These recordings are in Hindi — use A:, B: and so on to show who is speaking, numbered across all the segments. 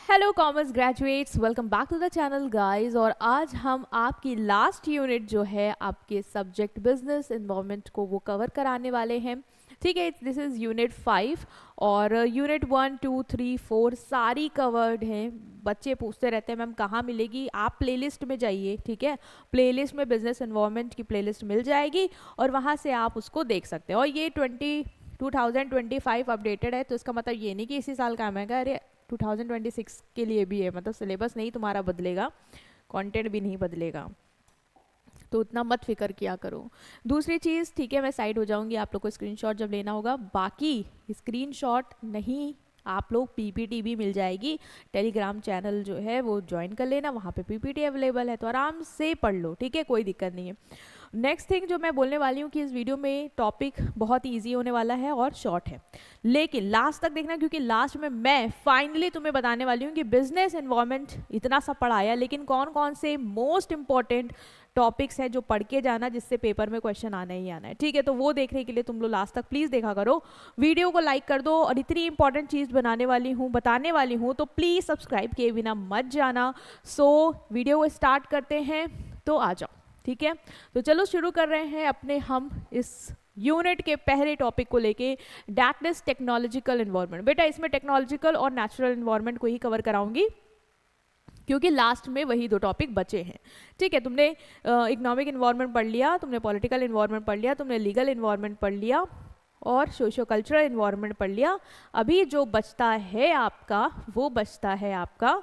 A: Hello commerce graduates, welcome back to the channel guys. और आज हम आपकी लास्ट यूनिट जो है आपके सब्जेक्ट बिजनेस इन्वॉल्वमेंट को वो कवर कराने वाले हैं। ठीक है, दिस इज़ यूनिट 5 और यूनिट 1 2 3 4 सारी कवर्ड हैं। बच्चे पूछते रहते हैं मैम कहाँ मिलेगी, आप प्लेलिस्ट में जाइए। ठीक है, प्लेलिस्ट में बिजनेस इन्वॉल्वमेंट की प्लेलिस्ट मिल जाएगी और वहाँ से आप उसको देख सकते हैं। और ये 2025 अपडेटेड है, तो इसका मतलब ये नहीं कि इसी साल का आएगा। अरे 2026 के लिए भी है, मतलब सिलेबस नहीं तुम्हारा बदलेगा, कंटेंट भी नहीं बदलेगा, तो उतना मत फिक्र किया करो। दूसरी चीज़, ठीक है मैं साइड हो जाऊंगी, आप लोग को स्क्रीनशॉट जब लेना होगा, बाकी स्क्रीनशॉट नहीं, आप लोग पीपीटी भी मिल जाएगी। टेलीग्राम चैनल जो है वो ज्वाइन कर लेना, वहाँ पे पीपीटी अवेलेबल है, तो आराम से पढ़ लो। ठीक है, कोई दिक्कत नहीं है। नेक्स्ट थिंग जो मैं बोलने वाली हूँ कि इस वीडियो में टॉपिक बहुत ही ईजी होने वाला है और शॉर्ट है, लेकिन लास्ट तक देखना, क्योंकि लास्ट में मैं फाइनली तुम्हें बताने वाली हूँ कि बिजनेस एनवायरनमेंट इतना सा पढ़ाया, लेकिन कौन कौन से मोस्ट इंपॉर्टेंट टॉपिक्स है जो पढ़ के जाना, जिससे पेपर में क्वेश्चन आना ही आना है। ठीक है, तो वो देखने के लिए तुम लोग लास्ट तक प्लीज़ देखा करो, वीडियो को लाइक कर दो, और इतनी इंपॉर्टेंट चीज़ बताने वाली हूँ तो प्लीज़ सब्सक्राइब किए बिना मत जाना। सो वीडियो को स्टार्ट करते हैं, तो आ जाओ। ठीक है, तो चलो शुरू कर रहे हैं अपने हम इस यूनिट के पहले टॉपिक को लेके, दैट इज टेक्नोलॉजिकल एनवायरनमेंट। बेटा इसमें टेक्नोलॉजिकल और नेचुरल एनवायरनमेंट को ही कवर कराऊंगी, क्योंकि लास्ट में वही दो टॉपिक बचे हैं। ठीक है, तुमने इकोनॉमिक एनवायरनमेंट पढ़ लिया, तुमने पॉलिटिकल एनवायरनमेंट पढ़ लिया, तुमने लीगल एनवायरनमेंट पढ़ लिया और सोशियो कल्चरल एनवायरनमेंट पढ़ लिया। अभी जो बचता है आपका, वो बचता है आपका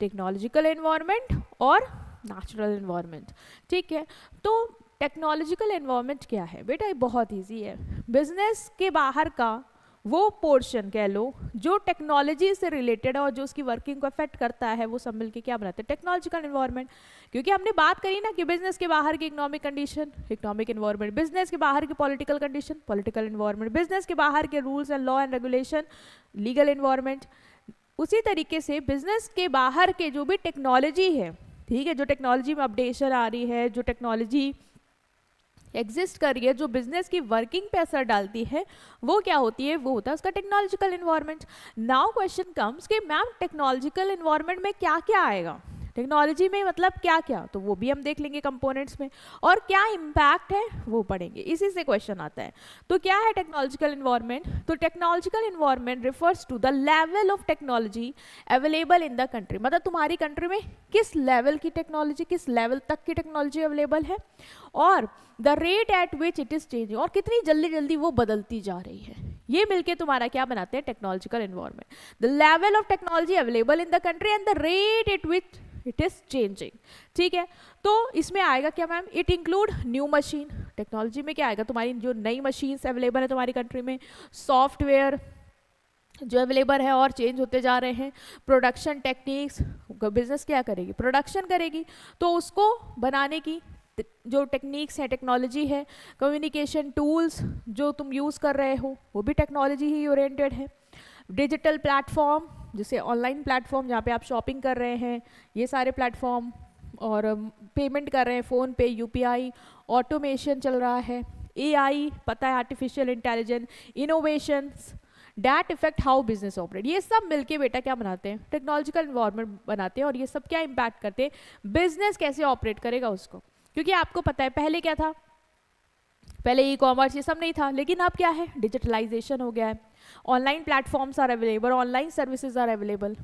A: टेक्नोलॉजिकल एनवायरनमेंट और नेचुरल एनवायरनमेंट। ठीक है, तो टेक्नोलॉजिकल एनवायरनमेंट क्या है बेटा, ये बहुत इजी है। बिजनेस के बाहर का वो पोर्शन कह लो जो टेक्नोलॉजी से रिलेटेड है और जो उसकी वर्किंग को अफेक्ट करता है, वो सब मिलके क्या बनाते हैं, टेक्नोलॉजिकल एनवायरनमेंट। क्योंकि हमने बात करी ना कि बिजनेस के बाहर की economic condition, economic environment, business के बाहर की political condition, political environment, business के बाहर के rules and law and regulation, legal environment. उसी तरीके से बिजनेस के बाहर के जो भी टेक्नोलॉजी है, ठीक है, जो टेक्नोलॉजी में अपडेशन आ रही है, जो टेक्नोलॉजी एग्जिस्ट कर रही है, जो बिजनेस की वर्किंग पे असर डालती है, वो क्या होती है, वो होता है उसका technological environment. Now question comes कि मैम टेक्नोलॉजिकल एनवायरनमेंट में क्या क्या आएगा, टेक्नोलॉजी में मतलब क्या क्या, तो वो भी हम देख लेंगे कंपोनेंट्स में, और क्या इम्पैक्ट है वो पढ़ेंगे, इसी से क्वेश्चन आता है। तो क्या है टेक्नोलॉजिकल एनवायरनमेंट, तो technological environment refers to the level of technology available in the country, मतलब तुम्हारी कंट्री में किस लेवल की टेक्नोलॉजी, किस लेवल तक की टेक्नोलॉजी अवेलेबल है, और the rate at which it is changing, और कितनी जल्दी जल्दी वो बदलती जा रही है। ये मिलके तुम्हारा क्या बनाते हैं, technological environment. The level of technology available in the country and the rate at which it is changing. ठीक है, तो इसमें आएगा क्या ma'am, it include new machine, technology में क्या आएगा, तुम्हारी जो नई मशीन्स अवेलेबल है तुम्हारी कंट्री में, सॉफ्टवेयर जो अवेलेबल है और चेंज होते जा रहे हैं, प्रोडक्शन टेक्निक्स, बिजनेस क्या करेगी, प्रोडक्शन करेगी, तो उसको बनाने की जो टेक्निक्स है, टेक्नोलॉजी है, कम्युनिकेशन टूल्स जो तुम यूज़ कर रहे हो वो भी टेक्नोलॉजी ही ओरिएंटेड है। डिजिटल प्लेटफॉर्म, जैसे ऑनलाइन प्लेटफॉर्म जहाँ पे आप शॉपिंग कर रहे हैं, ये सारे प्लेटफॉर्म, और पेमेंट कर रहे हैं फ़ोन पे, यूपीआई, ऑटोमेशन चल रहा है, एआई, पता है artificial intelligence, innovations that effect how business operate, ये सब मिलके बेटा क्या बनाते हैं, टेक्नोलॉजिकल एनवायरनमेंट बनाते हैं। और ये सब क्या इम्पैक्ट करते हैं, बिजनेस कैसे ऑपरेट करेगा उसको। क्योंकि आपको पता है पहले क्या था, पहले ई कॉमर्स ये सब नहीं था, लेकिन अब क्या है, डिजिटलाइजेशन हो गया है, online platforms are available, online services are available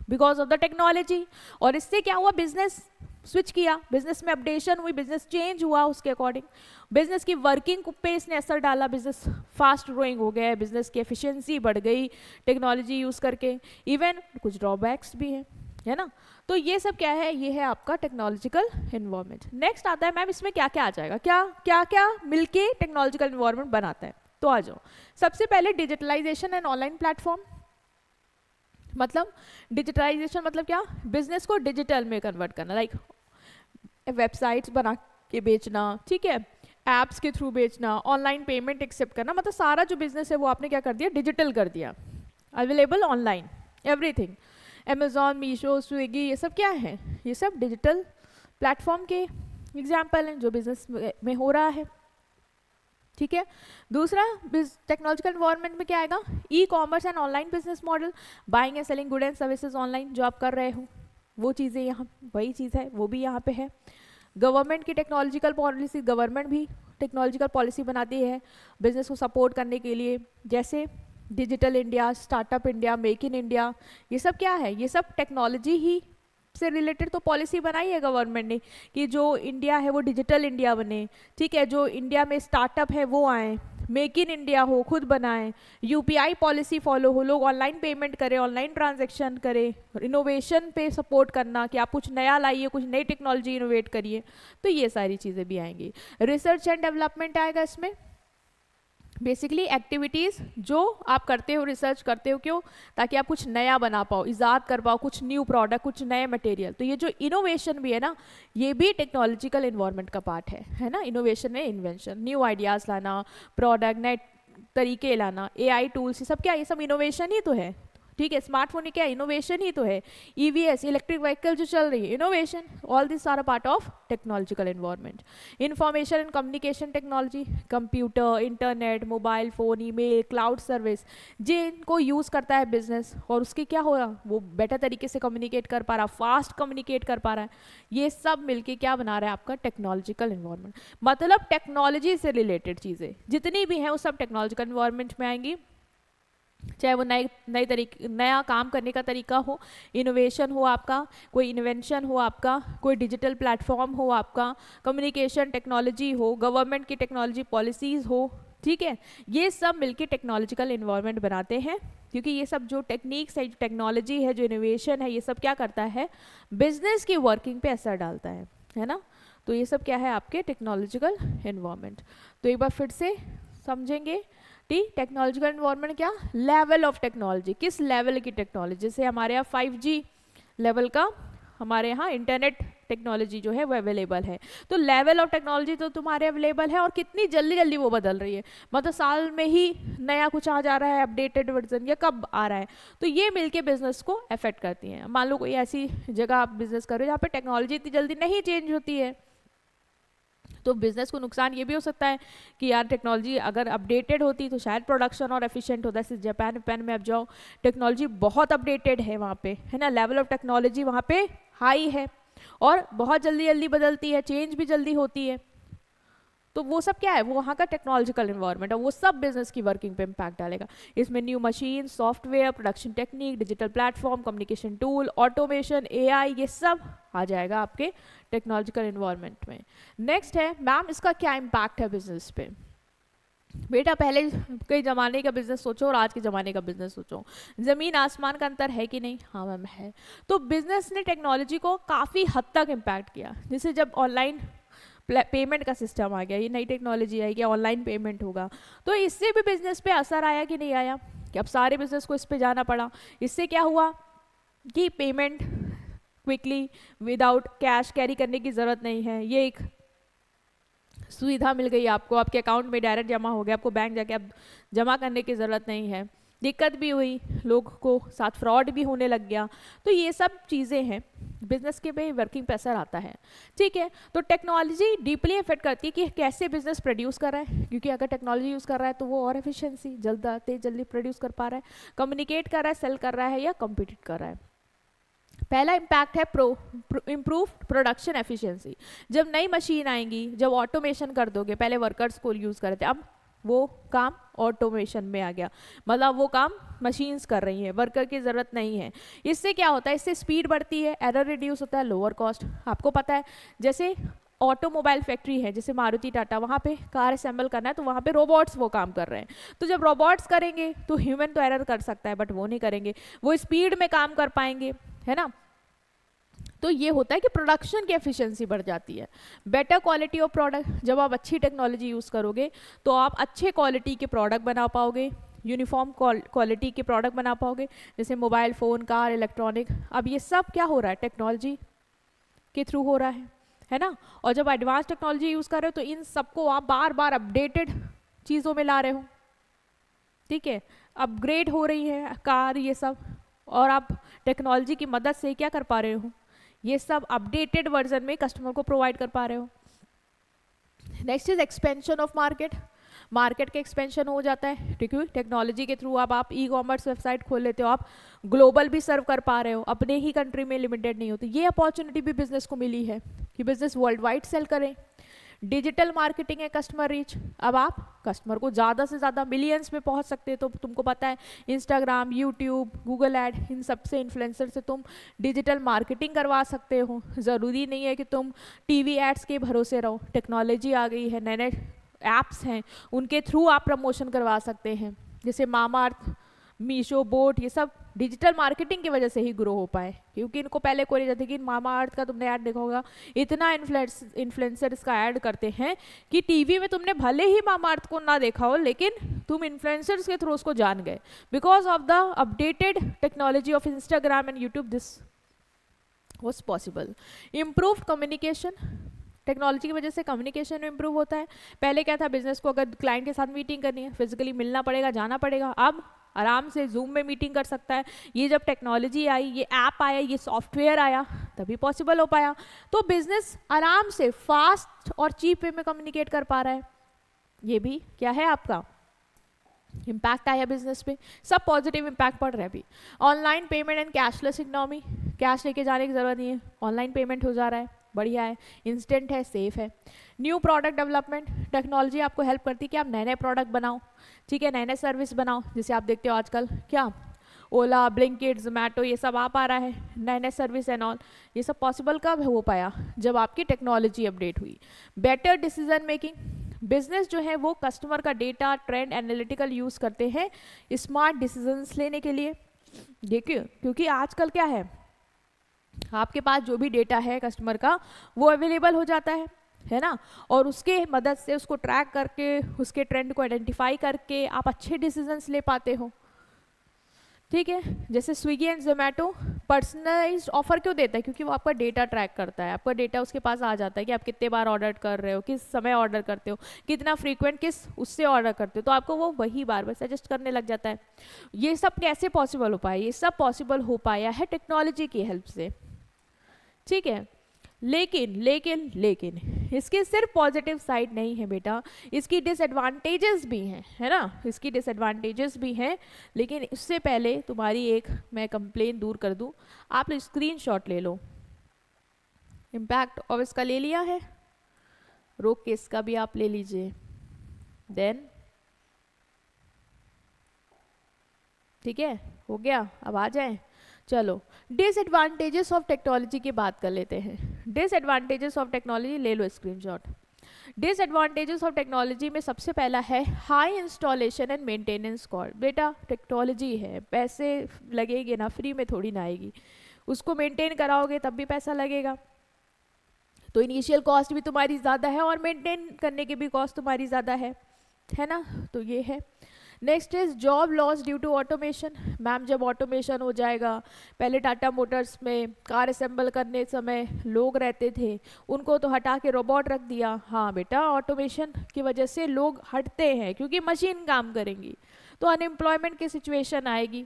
A: because of the technology. और इससे क्या हुआ, बिजनेस स्विच किया, बिजनेस में अपडेशन हुई, बिजनेस चेंज हुआ, उसके अकॉर्डिंग बिजनेस की वर्किंग पे इसने असर डाला, बिजनेस फास्ट ग्रोइंग हो गया है, बिजनेस की एफिशिएंसी बढ़ गई टेक्नोलॉजी यूज़ करके। इवन कुछ ड्रॉबैक्स भी हैं, है ना। तो ये सब क्या है, ये है आपका टेक्नोलॉजिकल एनवायरनमेंट। नेक्स्ट आता है मैम इसमें क्या क्या आ जाएगा, क्या क्या क्या मिलके टेक्नोलॉजिकल एनवायरनमेंट बनाता है, तो आ जाओ। सबसे पहले डिजिटलाइजेशन एंड ऑनलाइन प्लेटफॉर्म, मतलब डिजिटलाइजेशन मतलब क्या, बिजनेस को डिजिटल में कन्वर्ट करना, लाइक वेबसाइट्स बना के बेचना, ठीक है, एप्स के थ्रू बेचना, ऑनलाइन पेमेंट एक्सेप्ट करना, मतलब सारा जो बिजनेस है वो आपने क्या कर दिया, डिजिटल कर दिया, available online everything. Amazon, Meesho, Swiggy, ये सब क्या है, ये सब डिजिटल प्लेटफॉर्म के एग्जाम्पल हैं जो बिजनेस में हो रहा है। ठीक है। दूसरा टेक्नोलॉजिकल एनवायरनमेंट में क्या आएगा, e commerce and online business model, buying and selling good and services online, जो आप कर रहे हो वो चीज़ें यहाँ वही चीज़ है, वो भी यहाँ पे है। गवर्नमेंट की टेक्नोलॉजिकल पॉलिसी, गवर्नमेंट भी टेक्नोलॉजिकल पॉलिसी बनाती है बिजनेस को सपोर्ट करने के लिए, जैसे digital India, startup India, make in India, ये सब क्या है, ये सब टेक्नोलॉजी ही से रिलेटेड तो पॉलिसी बनाई है गवर्नमेंट ने कि जो इंडिया है वो डिजिटल इंडिया बने, ठीक है, जो इंडिया में स्टार्टअप है वो आए, मेक इन इंडिया हो, खुद बनाएं, यूपीआई पॉलिसी फॉलो हो, लोग ऑनलाइन पेमेंट करें, ऑनलाइन ट्रांजैक्शन करें, इनोवेशन पे सपोर्ट करना कि आप कुछ नया लाइए, कुछ नई टेक्नोलॉजी इनोवेट करिए, तो ये सारी चीज़ें भी आएंगी। रिसर्च एंड डेवलपमेंट आएगा इसमें, बेसिकली एक्टिविटीज़ जो आप करते हो, रिसर्च करते हो, क्यों, ताकि आप कुछ नया बना पाओ, इजाद कर पाओ, कुछ न्यू प्रोडक्ट, कुछ नए मटेरियल। तो ये जो इनोवेशन भी है ना, ये भी टेक्नोलॉजिकल इन्वायरमेंट का पार्ट है ना। इनोवेशन में इन्वेंशन, न्यू आइडियाज़ लाना, प्रोडक्ट नए तरीके लाना, एआई टूल्स, ये सब क्या, ये सब इनोवेशन ही तो है, ठीक है। स्मार्टफोन ही क्या, इनोवेशन ही तो है। ईवीएस, इलेक्ट्रिक व्हीकल जो चल रही है, innovation, all this are a part of technological environment. Information and communication technology, computer, internet, mobile phone, email, cloud service, जिनको यूज़ करता है बिजनेस और उसके क्या हो रहा, वो बेटर तरीके से कम्युनिकेट कर पा रहा, फास्ट कम्युनिकेट कर पा रहा है, ये सब मिलके क्या बना रहा है आपका टेक्नोलॉजिकल एनवायरनमेंट। मतलब टेक्नोलॉजी से रिलेटेड चीज़ें जितनी भी हैं वो सब टेक्नोलॉजिकल एनवायरनमेंट में आएंगी, चाहे वो नए तरीके, नया काम करने का तरीका हो, इनोवेशन हो आपका, कोई इन्वेंशन हो आपका, कोई डिजिटल प्लेटफॉर्म हो आपका, कम्युनिकेशन टेक्नोलॉजी हो, गवर्नमेंट की टेक्नोलॉजी पॉलिसीज़ हो, ठीक है। ये सब मिलके टेक्नोलॉजिकल इन्वायरमेंट बनाते हैं, क्योंकि ये सब जो टेक्निक्स है, जो टेक्नोलॉजी है, जो इनोवेशन है, ये सब क्या करता है, बिजनेस की वर्किंग पे असर डालता है ना। तो ये सब क्या है आपके टेक्नोलॉजिकल इन्वायरमेंट। तो एक बार फिर से समझेंगे, ठीक, टेक्नोलॉजिकल एनवायरनमेंट क्या, लेवल ऑफ टेक्नोलॉजी, किस लेवल की टेक्नोलॉजी, जैसे हमारे यहाँ 5G लेवल का, हमारे यहाँ इंटरनेट टेक्नोलॉजी जो है वो अवेलेबल है, तो लेवल ऑफ टेक्नोलॉजी तो तुम्हारे अवेलेबल है, और कितनी जल्दी जल्दी वो बदल रही है, मतलब साल में ही नया कुछ आ जा रहा है, अपडेटेड वर्जन, या कब आ रहा है, तो ये मिलके बिजनेस को अफेक्ट करती हैं। मान लो कोई ऐसी जगह आप बिजनेस कर रहे हो जहाँ पे टेक्नोलॉजी इतनी जल्दी नहीं चेंज होती है, तो बिजनेस को नुकसान ये भी हो सकता है कि यार टेक्नोलॉजी अगर अपडेटेड होती तो शायद प्रोडक्शन और एफिशिएंट होता है। जापान में अब जाओ, टेक्नोलॉजी बहुत अपडेटेड है वहाँ पे, है ना, लेवल ऑफ टेक्नोलॉजी वहाँ पे हाई है और बहुत जल्दी जल्दी बदलती है, चेंज भी जल्दी होती है, तो वो सब क्या है, वो वहाँ का टेक्नोलॉजिकल इन्वायरमेंट है, वो सब बिजनेस की वर्किंग पे इम्पैक्ट डालेगा। इसमें new machine, software, production technique, digital platform, communication tool, automation, AI, ये सब आ जाएगा आपके टेक्नोलॉजिकल इन्वायरमेंट में। नेक्स्ट है मैम, इसका क्या इम्पैक्ट है बिजनेस पे। बेटा पहले के ज़माने का बिजनेस सोचो और आज के ज़माने का बिजनेस सोचो, ज़मीन आसमान का अंतर है कि नहीं। हाँ मैम है। तो बिजनेस ने टेक्नोलॉजी को काफ़ी हद तक इम्पैक्ट किया, जैसे जब ऑनलाइन पेमेंट का सिस्टम आ गया, ये नई टेक्नोलॉजी आई कि ऑनलाइन पेमेंट होगा, तो इससे भी बिजनेस पे असर आया कि नहीं आया, कि अब सारे बिजनेस को इस पे जाना पड़ा। इससे क्या हुआ कि payment quickly without cash carry करने की ज़रूरत नहीं है, ये एक सुविधा मिल गई आपको, आपके अकाउंट में डायरेक्ट जमा हो गया, आपको बैंक जाके अब जमा करने की ज़रूरत नहीं है। दिक्कत भी हुई, लोग को साथ फ्रॉड भी होने लग गया, तो ये सब चीज़ें हैं बिजनेस के पे वर्किंग पे असर आता है, ठीक है। तो टेक्नोलॉजी डीपली इफेक्ट करती है कि कैसे बिजनेस प्रोड्यूस कर रहा है, क्योंकि अगर टेक्नोलॉजी यूज़ कर रहा है तो वो और एफिशिएंसी जल्दी प्रोड्यूस कर पा रहा है, कम्युनिकेट कर रहा है, सेल कर रहा है या कम्पीट कर रहा है। पहला इम्पैक्ट है इम्प्रूव प्रोडक्शन एफिशिएंसी। जब नई मशीन आएंगी, जब ऑटोमेशन कर दोगे, पहले वर्कर्स को यूज़ कर रहे थे, अब वो काम ऑटोमेशन में आ गया, मतलब वो काम मशीन्स कर रही हैं, वर्कर की ज़रूरत नहीं है। इससे क्या होता है, इससे स्पीड बढ़ती है, एरर रिड्यूस होता है, लोअर कॉस्ट। आपको पता है जैसे ऑटोमोबाइल फैक्ट्री है, जैसे मारुति टाटा, वहाँ पे कार असेंबल करना है तो वहाँ पे रोबोट्स वो काम कर रहे हैं, तो जब रोबोट्स करेंगे तो ह्यूमन तो एरर कर सकता है बट वो नहीं करेंगे, वो स्पीड में काम कर पाएंगे, है ना। तो ये होता है कि प्रोडक्शन की एफिशिएंसी बढ़ जाती है। बेटर क्वालिटी ऑफ प्रोडक्ट, जब आप अच्छी टेक्नोलॉजी यूज़ करोगे तो आप अच्छे क्वालिटी के प्रोडक्ट बना पाओगे, यूनिफॉर्म क्वालिटी के प्रोडक्ट बना पाओगे, जैसे मोबाइल फ़ोन, कार, इलेक्ट्रॉनिक। अब ये सब क्या हो रहा है, टेक्नोलॉजी के थ्रू हो रहा है ना। और जब एडवांस टेक्नोलॉजी यूज़ कर रहे हो तो इन सबको आप बार बार अपडेटेड चीज़ों में ला रहे हो, ठीक है, अपग्रेड हो रही है कार, ये सब, और आप टेक्नोलॉजी की मदद से क्या कर पा रहे हो, ये सब अपडेटेड वर्जन में कस्टमर को प्रोवाइड कर पा रहे हो। Next is expansion of market. Market का एक्सपेंशन हो जाता है, ठीक है, टेक्नोलॉजी के थ्रू। अब आप ई कॉमर्स वेबसाइट खोल लेते हो, आप ग्लोबल भी सर्व कर पा रहे हो, अपने ही कंट्री में लिमिटेड नहीं होती। ये अपॉर्चुनिटी भी बिजनेस को मिली है कि बिजनेस वर्ल्ड वाइड सेल करें। डिजिटल मार्केटिंग है कस्टमर रीच, अब आप कस्टमर को ज़्यादा से ज़्यादा मिलियंस में पहुंच सकते हैं। तो तुमको पता है इंस्टाग्राम, यूट्यूब, गूगल ऐड, इन सबसे इन्फ्लुएंसर से तुम डिजिटल मार्केटिंग करवा सकते हो। ज़रूरी नहीं है कि तुम टीवी एड्स के भरोसे रहो, टेक्नोलॉजी आ गई है, नए नए ऐप्स हैं, उनके थ्रू आप प्रमोशन करवा सकते हैं। जैसे मामाअर्थ, मीशो, बोट, ये सब डिजिटल मार्केटिंग की वजह से ही ग्रो हो पाए, क्योंकि इनको पहले कोई नहीं जाते कि मामाअर्थ का तुमने ऐड देखा होगा, इतना इन्फ्लुएंसर इसका ऐड करते हैं कि टीवी में तुमने भले ही मामाअर्थ को ना देखा हो, लेकिन तुम इन्फ्लुएंसर्स के थ्रू उसको जान गए। Because of the updated technology of Instagram and YouTube this was possible. Improved communication, technology की वजह से कम्युनिकेशन इम्प्रूव होता है। पहले क्या था, बिजनेस को अगर क्लाइंट के साथ मीटिंग करनी है, फिजिकली मिलना पड़ेगा, जाना पड़ेगा, अब आराम से जूम में मीटिंग कर सकता है। ये जब टेक्नोलॉजी आई, ये ऐप आया, ये सॉफ्टवेयर आया, तभी पॉसिबल हो पाया। तो बिजनेस आराम से फास्ट और चीप वे में कम्युनिकेट कर पा रहा है। ये भी क्या है आपका इम्पैक्ट आया बिजनेस पे, सब पॉजिटिव इम्पैक्ट पड़ रहा है अभी। Online payment and cashless economy, cash लेके जाने की जरूरत नहीं है, ऑनलाइन पेमेंट हो जा रहा है, बढ़िया है, इंस्टेंट है, सेफ है। न्यू प्रोडक्ट डेवलपमेंट, टेक्नोलॉजी आपको हेल्प करती है कि आप नए नए प्रोडक्ट बनाओ, ठीक है, नए नए सर्विस बनाओ। जैसे आप देखते हो आजकल क्या ओला, ब्लिंकिट, जोमैटो, ये सब आप आ रहा है, नए नए सर्विस एंड ऑल। ये सब पॉसिबल कब हो पाया, जब आपकी टेक्नोलॉजी अपडेट हुई। बेटर डिसीजन मेकिंग, बिजनेस जो है वो कस्टमर का डेटा, ट्रेंड, एनालिटिकल यूज करते हैं स्मार्ट डिसीजंस लेने के लिए। देखिए, क्योंकि आजकल क्या है, आपके पास जो भी डेटा है कस्टमर का वो अवेलेबल हो जाता है ना, और उसके मदद से उसको ट्रैक करके, उसके ट्रेंड को आइडेंटिफाई करके आप अच्छे डिसीजंस ले पाते हो, ठीक है। जैसे Swiggy and Zomato personalised offer क्यों देता है, क्योंकि वो आपका डेटा ट्रैक करता है, आपका डेटा उसके पास आ जाता है कि आप कितने बार ऑर्डर कर रहे हो, किस समय ऑर्डर करते हो, कितना फ्रीक्वेंट किस उससे ऑर्डर करते हो, तो आपको वो वही बार बार सजेस्ट करने लग जाता है। ये सब कैसे पॉसिबल हो पाया, ये सब पॉसिबल हो पाया है टेक्नोलॉजी की हेल्प से, ठीक है। लेकिन लेकिन लेकिन इसके सिर्फ पॉजिटिव साइड नहीं है बेटा, इसकी डिसएडवांटेजेस भी हैं, है ना, इसकी डिसएडवांटेजेस भी हैं। लेकिन इससे पहले तुम्हारी एक मैं कंप्लेन दूर कर दूं, आप स्क्रीनशॉट ले लो। इम्पैक्ट ऑफ इसका ले लिया है, रोक के इसका भी आप ले लीजिए, देन ठीक है, हो गया। अब आ जाए, चलो डिसएडवांटेजेस ऑफ टेक्नोलॉजी की बात कर लेते हैं। डिसएडवांटेजेस ऑफ टेक्नोलॉजी ले लो स्क्रीनशॉट। डिसएडवांटेजेस ऑफ टेक्नोलॉजी में सबसे पहला है high installation and maintenance cost. बेटा टेक्नोलॉजी है, पैसे लगेंगे ना, फ्री में थोड़ी ना आएगी, उसको मेंटेन कराओगे तब भी पैसा लगेगा, तो इनिशियल कॉस्ट भी तुम्हारी ज़्यादा है और मेंटेन करने की भी कॉस्ट तुम्हारी ज़्यादा है ना, तो ये है। Next is job loss due to automation. Ma'am जब ऑटोमेशन हो जाएगा, पहले टाटा मोटर्स में कार असेंबल करने समय लोग रहते थे, उनको तो हटा के रोबोट रख दिया। हाँ बेटा, ऑटोमेशन की वजह से लोग हटते हैं क्योंकि मशीन काम करेंगी, तो अनएम्प्लॉयमेंट की सिचुएशन आएगी,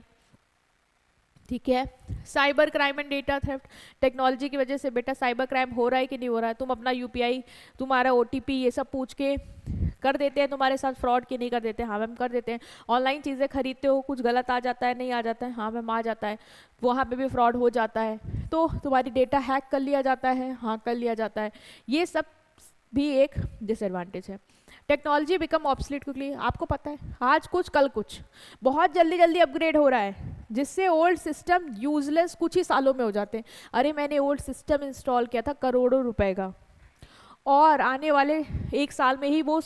A: ठीक है। Cyber crime and data theft, technology की वजह से बेटा साइबर क्राइम हो रहा है कि नहीं हो रहा है, तुम अपना यूपीआई, तुम्हारा ओटीपी, ये सब पूछ के कर देते हैं तुम्हारे साथ फ्रॉड, की नहीं कर देते, हाँ मैम कर देते हैं। ऑनलाइन चीज़ें खरीदते हो, कुछ गलत आ जाता है, नहीं आ जाता है, हाँ मैम आ जाता है, वहाँ पे भी फ्रॉड हो जाता है, तो तुम्हारी डेटा हैक कर लिया जाता है, हाँ कर लिया जाता है। ये सब भी एक डिसएडवांटेज है। टेक्नोलॉजी बिकम ऑब्सलीट क्विकली, आपको पता है आज कुछ कल कुछ, बहुत जल्दी जल्दी अपग्रेड हो रहा है, जिससे ओल्ड सिस्टम यूजलेस कुछ ही सालों में हो जाते हैं। अरे मैंने ओल्ड सिस्टम इंस्टॉल किया था करोड़ों रुपए का, और आने वाले एक साल में ही वो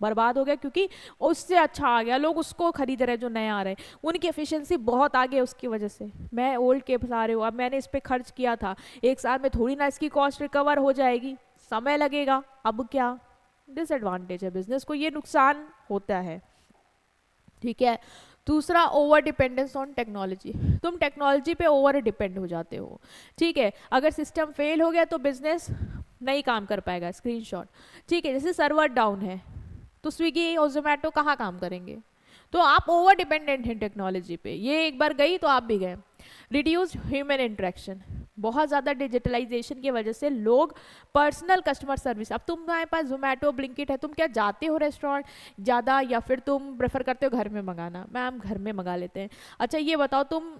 A: बर्बाद हो गया, क्योंकि उससे अच्छा आ गया, लोग उसको खरीद रहे हैं जो नया आ रहे हैं, उनकी एफिशिएंसी बहुत आगे है उसकी वजह से। मैं ओल्ड के सारे हूँ, अब मैंने इस पर खर्च किया था, एक साल में थोड़ी ना इसकी कॉस्ट रिकवर हो जाएगी, समय लगेगा। अब क्या डिसएडवांटेज है बिजनेस को, ये नुकसान होता है, ठीक है। दूसरा ओवर डिपेंडेंस ऑन टेक्नोलॉजी, तुम टेक्नोलॉजी पे ओवर डिपेंड हो जाते हो, ठीक है। अगर सिस्टम फेल हो गया तो बिजनेस नहीं काम कर पाएगा, स्क्रीनशॉट, ठीक है। जैसे सर्वर डाउन है तो स्विगी और जोमेटो कहाँ काम करेंगे, तो आप ओवर डिपेंडेंट हैं टेक्नोलॉजी पे, ये एक बार गई तो आप भी गए। रिड्यूस ह्यूमन इंटरेक्शन, बहुत ज़्यादा डिजिटलाइजेशन की वजह से लोग पर्सनल कस्टमर सर्विस, अब तुम्हारे पास जोमेटो ब्लिंकिट है, तुम क्या जाते हो रेस्टोरेंट ज़्यादा या फिर तुम प्रेफर करते हो घर में मंगाना? मैम घर में मंगा लेते हैं। अच्छा ये बताओ तुम,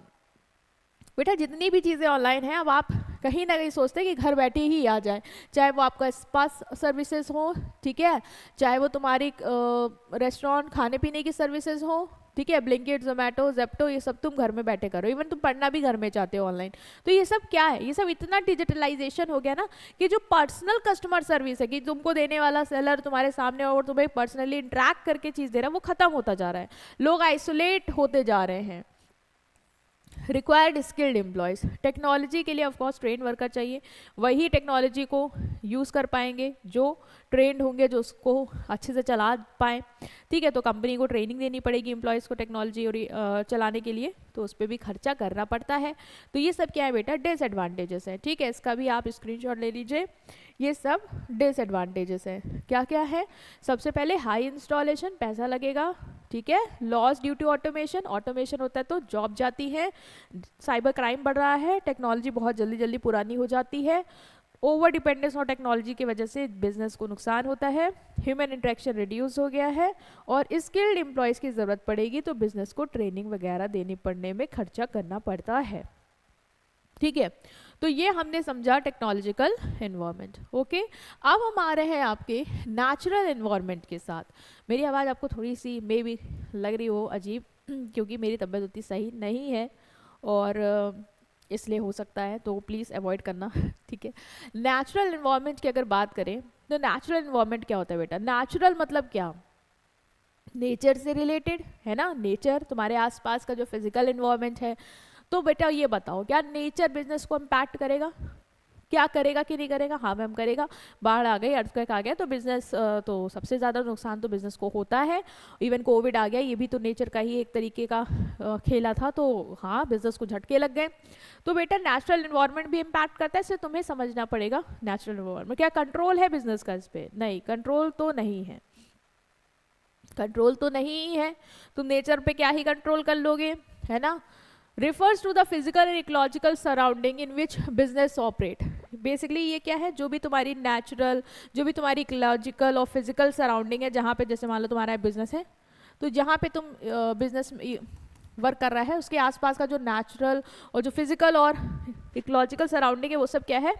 A: बेटा जितनी भी चीज़ें ऑनलाइन हैं अब आप कहीं ना कहीं सोचते हैं कि घर बैठे ही आ जाए, चाहे वो आपका स्पा सर्विसेज हो, ठीक है, चाहे वो तुम्हारी रेस्टोरेंट खाने पीने की सर्विसेज हो, ठीक है, ब्लिंकिट जोमेटो जेप्टो ये सब तुम घर में बैठे करो, इवन तुम पढ़ना भी घर में चाहते हो ऑनलाइन। तो ये सब क्या है, ये सब इतना डिजिटलाइजेशन हो गया ना कि जो पर्सनल कस्टमर सर्विस है कि तुमको देने वाला सेलर तुम्हारे सामने और तुम्हें पर्सनली इंटरेक्ट करके चीज़ दे रहा है वो खत्म होता जा रहा है, लोग आइसोलेट होते जा रहे हैं। रिक्वायर्ड स्किल्ड एम्प्लॉयज़, टेक्नोलॉजी के लिए ऑफकोर्स ट्रेन वर्कर चाहिए, वही टेक्नोलॉजी को यूज़ कर पाएंगे जो ट्रेंड होंगे, जो उसको अच्छे से चला पाएँ, ठीक है। तो कंपनी को ट्रेनिंग देनी पड़ेगी एम्प्लॉयज़ को टेक्नोलॉजी और चलाने के लिए, तो उस पर भी खर्चा करना पड़ता है। तो ये सब क्या है बेटा, डिसएडवांटेजेस है, ठीक है, इसका भी आप स्क्रीनशॉट ले लीजिए। ये सब डिसएडवांटेजेस है, क्या क्या है? सबसे पहले हाई इंस्टॉलेशन, पैसा लगेगा, ठीक है। Loss due to automation, automation होता है तो जॉब जाती है, साइबर क्राइम बढ़ रहा है, टेक्नोलॉजी बहुत जल्दी जल्दी पुरानी हो जाती है, ओवर डिपेंडेंस ऑन टेक्नोलॉजी की वजह से बिजनेस को नुकसान होता है, ह्यूमन इंटरेक्शन रिड्यूस हो गया है, और स्किल्ड एम्प्लॉयज़ की ज़रूरत पड़ेगी तो बिजनेस को ट्रेनिंग वगैरह देनी पड़ने में खर्चा करना पड़ता है, ठीक है। तो ये हमने समझा टेक्नोलॉजिकल एनवायरनमेंट, ओके। अब हम आ रहे हैं आपके नेचुरल एनवायरनमेंट के साथ। मेरी आवाज़ आपको थोड़ी सी मे भी लग रही हो अजीब क्योंकि मेरी तबीयत उतनी सही नहीं है और इसलिए हो सकता है, तो प्लीज़ अवॉइड करना ठीक है। नेचुरल एनवायरनमेंट की अगर बात करें तो नेचुरल एनवायरनमेंट क्या होता है बेटा? नेचुरल मतलब क्या? नेचर से रिलेटेड है ना, नेचर तुम्हारे आसपास का जो फिजिकल एनवायरनमेंट है। तो बेटा ये बताओ क्या नेचर बिजनेस को इम्पैक्ट करेगा? क्या करेगा कि नहीं करेगा? हाँ मैम करेगा। बाढ़ आ गई, अर्थक्वेक आ गया तो बिजनेस तो सबसे ज़्यादा नुकसान तो बिजनेस को होता है। इवन कोविड आ गया, ये भी तो नेचर का ही एक तरीके का खेला था, तो हाँ बिजनेस को झटके लग गए। तो बेटा नेचुरल इन्वायरमेंट भी इम्पैक्ट करता है, इससे तुम्हें समझना पड़ेगा नेचुरल इन्वायरमेंट। क्या कंट्रोल है बिजनेस का इस पर? नहीं, कंट्रोल तो नहीं है, कंट्रोल तो नहीं है। तुम नेचर पे क्या ही कंट्रोल कर लोगे, है ना। refers to the physical and ecological surrounding in which business operate। Basically ये क्या है, जो भी तुम्हारी नेचुरल, जो भी तुम्हारी इकोलॉजिकल और फिजिकल सराउंडिंग है, जहाँ पे जैसे मान लो तुम्हारा बिजनेस है, तो जहाँ पे तुम बिजनेस वर्क कर रहा है उसके आसपास का जो नेचुरल और जो फिजिकल और इकोलॉजिकल सराउंडिंग है वो सब क्या है?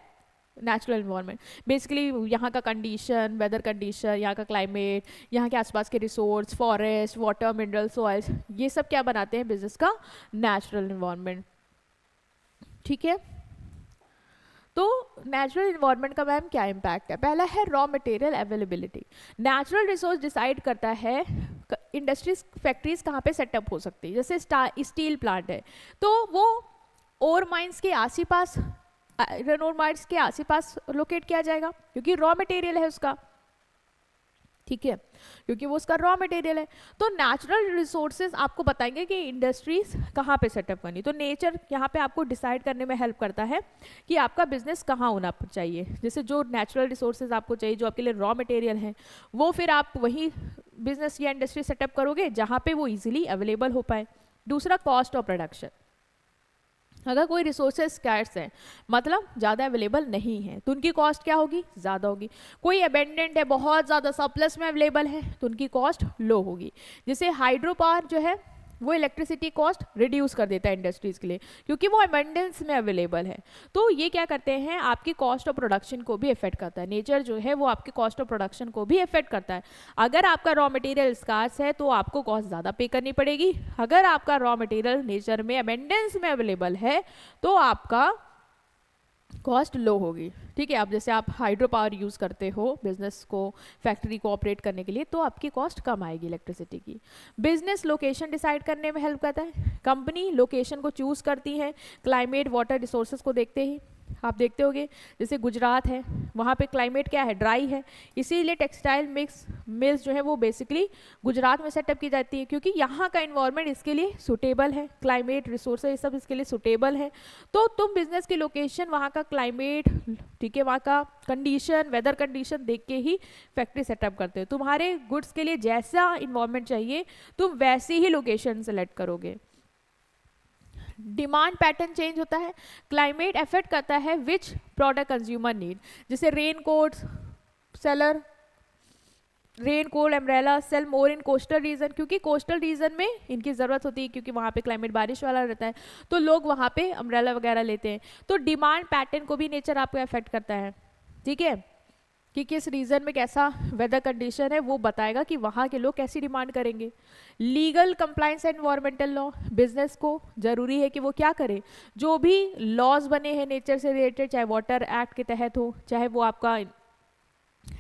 A: Natural environment. बेसिकली यहाँ का कंडीशन, वेदर कंडीशन, यहाँ का क्लाइमेट, यहाँ के आसपास के resource, forest, water, mineral, soils, ये सब क्या बनाते हैं बिजनेस का नेचुरल इन्वायरमेंट, ठीक है। तो नेचुरल इन्वायरमेंट का मैम क्या इम्पैक्ट है? पहला है raw material availability. Natural resource decide करता है इंडस्ट्रीज, फैक्ट्रीज कहाँ पे सेटअप हो सकती है। जैसे स्टील प्लांट है तो वो ओर माइंस के आसपास, आयरन ओर माइंस के आसपास लोकेट किया जाएगा क्योंकि रॉ मटेरियल है उसका, ठीक है, क्योंकि वो उसका रॉ मटेरियल है। तो नेचुरल रिसोर्सेज आपको बताएंगे कि इंडस्ट्रीज कहाँ पे सेटअप करनी। तो नेचर यहाँ पे आपको डिसाइड करने में हेल्प करता है कि आपका बिजनेस कहाँ होना चाहिए। जैसे जो नेचुरल रिसोर्सेज आपको चाहिए, जो आपके लिए रॉ मटेरियल है, वो फिर आप वही बिजनेस या इंडस्ट्री सेटअप करोगे जहाँ पे वो इजीली अवेलेबल हो पाए। दूसरा कॉस्ट ऑफ प्रोडक्शन। अगर कोई रिसोर्सेज स्कैर्स है, मतलब ज़्यादा अवेलेबल नहीं है, तो उनकी कॉस्ट क्या होगी? ज़्यादा होगी। कोई अबेंडेंट है, बहुत ज़्यादा सरप्लस में अवेलेबल है, तो उनकी कॉस्ट लो होगी। जैसे हाइड्रो पावर जो है वो इलेक्ट्रिसिटी कॉस्ट रिड्यूस कर देता है इंडस्ट्रीज़ के लिए क्योंकि वो अबेंडेंस में अवेलेबल है। तो ये क्या करते हैं, आपकी कॉस्ट ऑफ प्रोडक्शन को भी इफेक्ट करता है। नेचर जो है वो आपकी कॉस्ट ऑफ प्रोडक्शन को भी इफेक्ट करता है। अगर आपका रॉ मटेरियल स्कार्स है तो आपको कॉस्ट ज़्यादा पे करनी पड़ेगी। अगर आपका रॉ मटेरियल नेचर में अबेंडेंस में अवेलेबल है तो आपका कॉस्ट लो होगी, ठीक है। अब जैसे आप हाइड्रो पावर यूज़ करते हो बिजनेस को, फैक्ट्री को ऑपरेट करने के लिए, तो आपकी कॉस्ट कम आएगी इलेक्ट्रिसिटी की। बिजनेस लोकेशन डिसाइड करने में हेल्प करता है। कंपनी लोकेशन को चूज़ करती है क्लाइमेट, वाटर, रिसोर्सेज को देखते ही। आप देखते होगे जैसे गुजरात है, वहाँ पे क्लाइमेट क्या है? ड्राई है, इसीलिए टेक्सटाइल मिल्स जो है वो बेसिकली गुजरात में सेटअप की जाती है क्योंकि यहाँ का इन्वायरमेंट इसके लिए सुटेबल है, क्लाइमेट, रिसोर्सेज ये सब इसके लिए सुटेबल है। तो तुम बिजनेस की लोकेशन, वहाँ का क्लाइमेट, ठीक है, वहाँ का कंडीशन, वेदर कंडीशन देख के ही फैक्ट्री सेटअप करते हो। तुम्हारे गुड्स के लिए जैसा इन्वायरमेंट चाहिए तुम वैसी ही लोकेशन सेलेक्ट करोगे। डिमांड पैटर्न चेंज होता है, क्लाइमेट अफेक्ट करता है विच प्रोडक्ट कंज्यूमर नीड, जैसे rain coat seller, rain coat umbrella sell more in coastal region, क्योंकि कोस्टल रीजन में इनकी ज़रूरत होती है क्योंकि वहाँ पे क्लाइमेट बारिश वाला रहता है, तो लोग वहाँ पे अम्ब्रेला वगैरह लेते हैं। तो डिमांड पैटर्न को भी नेचर आपको अफेक्ट करता है, ठीक है, कि किस रीजन में कैसा वेदर कंडीशन है वो बताएगा कि वहाँ के लोग कैसी डिमांड करेंगे। Legal compliance and environmental law, business को जरूरी है कि वो क्या करे, जो भी लॉज बने हैं नेचर से रिलेटेड, चाहे वाटर एक्ट के तहत हो, चाहे वो आपका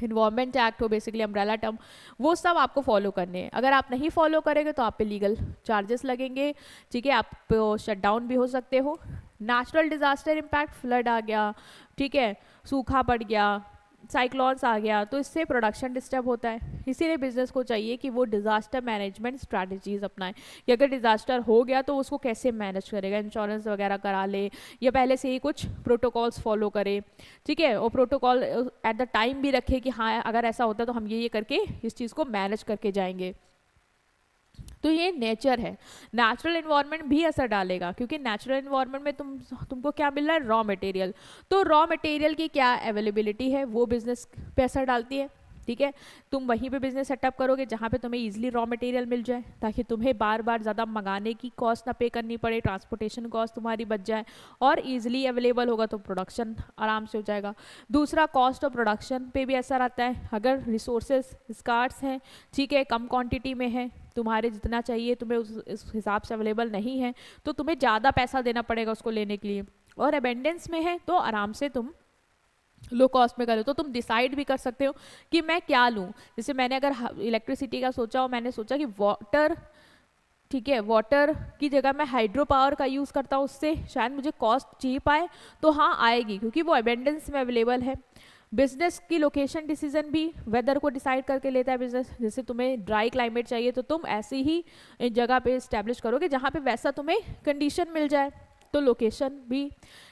A: इन्वायरमेंट एक्ट हो, बेसिकली अम्ब्रेला टर्म, वो सब आपको फॉलो करने हैं। अगर आप नहीं फॉलो करेंगे तो आप पे लीगल चार्जेस लगेंगे, ठीक है, आप शट डाउन भी हो सकते हो। नेचुरल डिजास्टर इम्पैक्ट, फ्लड आ गया, ठीक है, सूखा पड़ गया, साइक्लोन्स आ गया, तो इससे प्रोडक्शन डिस्टर्ब होता है। इसीलिए बिजनेस को चाहिए कि वो डिजास्टर मैनेजमेंट स्ट्रैटेजीज अपनाएं, कि अगर डिजास्टर हो गया तो उसको कैसे मैनेज करेगा, इंश्योरेंस वगैरह करा ले या पहले से ही कुछ प्रोटोकॉल्स फॉलो करे, ठीक है, और प्रोटोकॉल एट द टाइम भी रखे कि हाँ अगर ऐसा होता है तो हम ये करके इस चीज़ को मैनेज करके जाएंगे। तो ये नेचर है। नेचुरल एनवायरनमेंट भी असर डालेगा, क्योंकि नेचुरल एनवायरनमेंट में तुमको क्या मिल रहा है, रॉ मटेरियल, तो रॉ मटेरियल की क्या अवेलेबिलिटी है वो बिजनेस पे असर डालती है, ठीक है। तुम वहीं पे बिजनेस सेटअप करोगे जहाँ पे तुम्हें इजीली रॉ मटेरियल मिल जाए, ताकि तुम्हें बार बार ज़्यादा मंगाने की कॉस्ट ना पे करनी पड़े, ट्रांसपोर्टेशन कॉस्ट तुम्हारी बच जाए, और इजीली अवेलेबल होगा तो प्रोडक्शन आराम से हो जाएगा। दूसरा, कॉस्ट ऑफ प्रोडक्शन पे भी असर आता है। अगर रिसोर्सेज स्कार्स हैं, ठीक है, कम क्वान्टिटी में है, तुम्हारे जितना चाहिए तुम्हें उस हिसाब से अवेलेबल नहीं है, तो तुम्हें ज़्यादा पैसा देना पड़ेगा उसको लेने के लिए। और अबेंडेंस में है तो आराम से तुम लो कॉस्ट में करो, तो तुम डिसाइड भी कर सकते हो कि मैं क्या लूँ। जैसे मैंने अगर इलेक्ट्रिसिटी का सोचा हो, मैंने सोचा कि वाटर, ठीक है, वाटर की जगह मैं हाइड्रो पावर का यूज़ करता हूँ, उससे शायद मुझे कॉस्ट चीप आए, तो हाँ आएगी क्योंकि वो अबेंडेंस में अवेलेबल है। बिजनेस की लोकेशन डिसीजन भी वेदर को डिसाइड करके लेता है बिजनेस। जैसे तुम्हें ड्राई क्लाइमेट चाहिए तो तुम ऐसी ही जगह पे इस्टेब्लिश करोगे जहाँ पे वैसा तुम्हें कंडीशन मिल जाए, तो लोकेशन भी।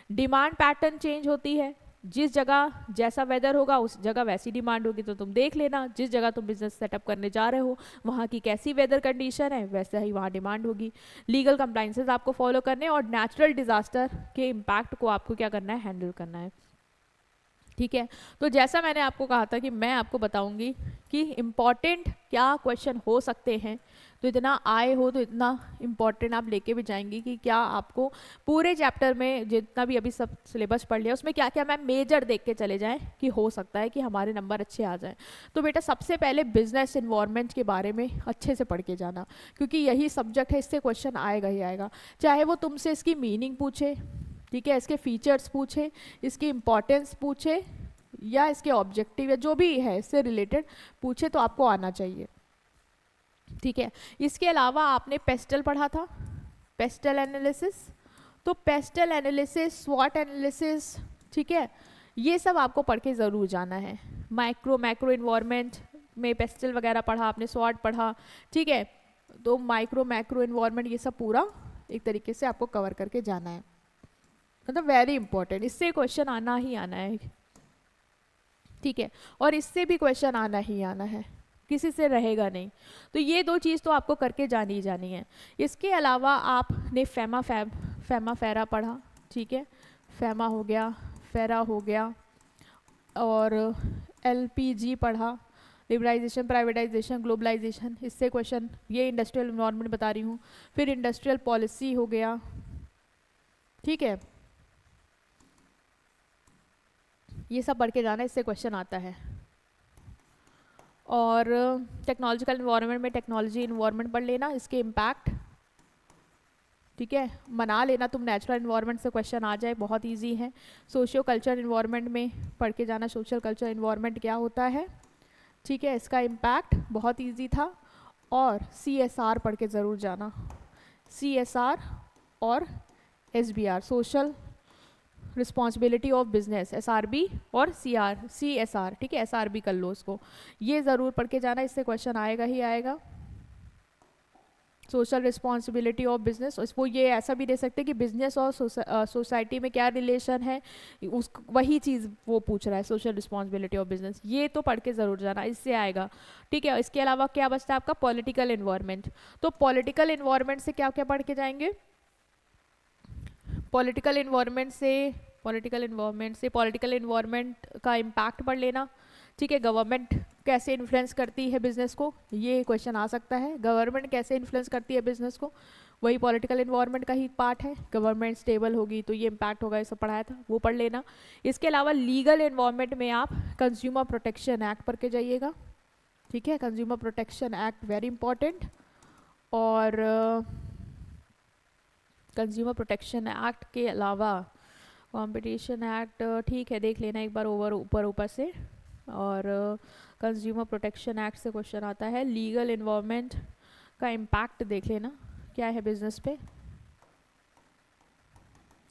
A: डिमांड पैटर्न चेंज होती है, जिस जगह जैसा वेदर होगा उस जगह वैसी डिमांड होगी, तो तुम देख लेना जिस जगह तुम बिजनेस सेटअप करने जा रहे हो वहाँ की कैसी वेदर कंडीशन है, वैसा ही वहाँ डिमांड होगी। लीगल कंप्लाइंसेस आपको फॉलो करने, और नेचुरल डिजास्टर के इम्पैक्ट को आपको क्या करना है, हैंडल करना है, ठीक है। तो जैसा मैंने आपको कहा था कि मैं आपको बताऊंगी कि इम्पॉर्टेंट क्या क्वेश्चन हो सकते हैं, तो इतना आए हो तो इतना इम्पॉर्टेंट आप लेके भी जाएंगी कि क्या आपको पूरे चैप्टर में जितना भी अभी सब सिलेबस पढ़ लिया उसमें क्या क्या मैम मेजर देख के चले जाएं कि हो सकता है कि हमारे नंबर अच्छे आ जाएं। तो बेटा सबसे पहले बिजनेस इन्वायरमेंट के बारे में अच्छे से पढ़ के जाना, क्योंकि यही सब्जेक्ट है, इससे क्वेश्चन आएगा ही आएगा, चाहे वो तुमसे इसकी मीनिंग पूछे, ठीक है, इसके फीचर्स पूछे, इसकी इम्पोर्टेंस पूछे, या इसके ऑब्जेक्टिव या जो भी है इससे रिलेटेड पूछे, तो आपको आना चाहिए, ठीक है। इसके अलावा आपने पेस्टल पढ़ा था, पेस्टल एनालिसिस, तो पेस्टल एनालिसिस, स्वॉट एनालिसिस, ठीक है, ये सब आपको पढ़ के ज़रूर जाना है। मैक्रो इन्वायरमेंट में पेस्टल वगैरह पढ़ा आपने, स्वॉट पढ़ा, ठीक है, तो मैक्रो इन्वायरमेंट ये सब पूरा एक तरीके से आपको कवर करके जाना है, मतलब वेरी इंपॉर्टेंट, इससे क्वेश्चन आना ही आना है, ठीक है, और इससे भी क्वेश्चन आना ही आना है, किसी से रहेगा नहीं। तो ये दो चीज़ तो आपको करके जानी ही जानी है। इसके अलावा आपने फेमा फेरा पढ़ा, ठीक है, फेमा हो गया, फेरा हो गया, और LPG पढ़ा, लिबरलाइजेशन, प्राइवेटाइजेशन, ग्लोबलाइजेशन, इससे क्वेश्चन, ये इंडस्ट्रियल इन्वायरमेंट बता रही हूँ। फिर इंडस्ट्रियल पॉलिसी हो गया, ठीक है, ये सब पढ़ के जाना, इससे क्वेश्चन आता है। और टेक्नोलॉजिकल इन्वायरमेंट में टेक्नोलॉजी इन्वायरमेंट पढ़ लेना, इसके इम्पैक्ट, ठीक है, मना लेना तुम, नेचुरल इन्वायरमेंट से क्वेश्चन आ जाए, बहुत इजी है। सोशियो कल्चर इन्वायरमेंट में पढ़ के जाना, सोशल कल्चर इन्वायरमेंट क्या होता है, ठीक है, इसका इम्पैक्ट बहुत इजी था। और CSR पढ़ के ज़रूर जाना, CSR और SBR, social responsibility of business, SRB और CSR, ठीक है, SRB कर लो उसको, ये ज़रूर पढ़ के जाना, इससे क्वेश्चन आएगा ही आएगा। सोशल रिस्पॉन्सिबिलिटी ऑफ बिजनेस, वो ये ऐसा भी दे सकते हैं कि बिजनेस और सोसाइटी में क्या रिलेशन है, उस वही चीज़ वो पूछ रहा है, सोशल रिस्पॉन्सिबिलिटी ऑफ बिजनेस, ये तो पढ़ के ज़रूर जाना, इससे आएगा, ठीक है। इसके अलावा क्या बचता है आपका, पॉलिटिकल इन्वायरमेंट, तो पॉलिटिकल इन्वायरमेंट से क्या क्या पढ़ के जाएंगे, पॉलिटिकल इन्वायरमेंट से पॉलिटिकल इन्वायरमेंट का इम्पैक्ट पढ़ लेना, ठीक है। गवर्नमेंट कैसे इन्फ्लुएंस करती है बिजनेस को, ये क्वेश्चन आ सकता है। गवर्नमेंट कैसे इन्फ्लुएंस करती है बिजनेस को, वही पॉलिटिकल इन्वायरमेंट का ही पार्ट है। गवर्नमेंट स्टेबल होगी तो ये इम्पैक्ट होगा, ये सब पढ़ाया था, वो पढ़ लेना। इसके अलावा लीगल इन्वायरमेंट में आप कंज्यूमर प्रोटेक्शन एक्ट पढ़ के जाइएगा, ठीक है। Consumer protection act very important. और कंज्यूमर प्रोटेक्शन एक्ट के अलावा कंपटीशन एक्ट, ठीक है, देख लेना एक बार ऊपर से। और कंज्यूमर प्रोटेक्शन एक्ट से क्वेश्चन आता है। लीगल इन्वायरमेंट का इम्पैक्ट देख लेना क्या है बिजनेस पे।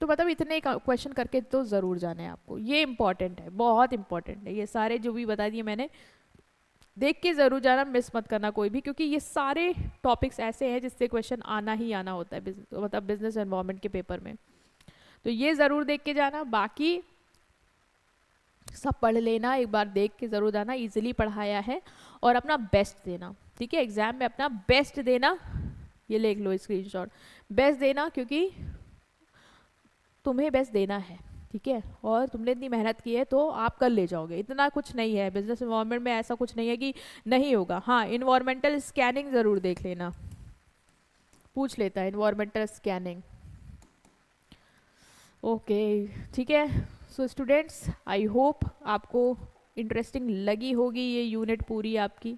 A: तो मतलब इतने क्वेश्चन करके तो ज़रूर जाना है आपको, ये इंपॉर्टेंट है, बहुत इंपॉर्टेंट है। ये सारे जो भी बता दिए मैंने, देख के ज़रूर जाना, मिस मत करना कोई भी, क्योंकि ये सारे टॉपिक्स ऐसे हैं जिससे क्वेश्चन आना ही आना होता है मतलब बिजनेस एनवायरनमेंट के पेपर में। तो ये ज़रूर देख के जाना, बाकी सब पढ़ लेना, एक बार देख के ज़रूर जाना, इजीली पढ़ाया है। और अपना बेस्ट देना, ठीक है। एग्जाम में अपना बेस्ट देना, ये लिख लो स्क्रीनशॉट, बेस्ट देना, क्योंकि तुम्हें बेस्ट देना है, ठीक है। और तुमने इतनी मेहनत की है तो आप कर ले जाओगे, इतना कुछ नहीं है बिजनेस इन्वायरमेंट में, ऐसा कुछ नहीं है कि नहीं होगा। हाँ, इन्वायरमेंटल स्कैनिंग ज़रूर देख लेना, पूछ लेता है इन्वायरमेंटल स्कैनिंग। ओके, ठीक है। सो स्टूडेंट्स, आई होप आपको इंटरेस्टिंग लगी होगी ये यूनिट पूरी आपकी।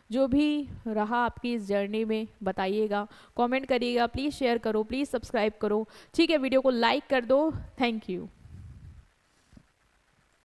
A: जो भी रहा आपकी इस जर्नी में बताइएगा, कमेंट करिएगा, प्लीज़ शेयर करो, प्लीज़ सब्सक्राइब करो, ठीक है। वीडियो को लाइक कर दो। Thank you.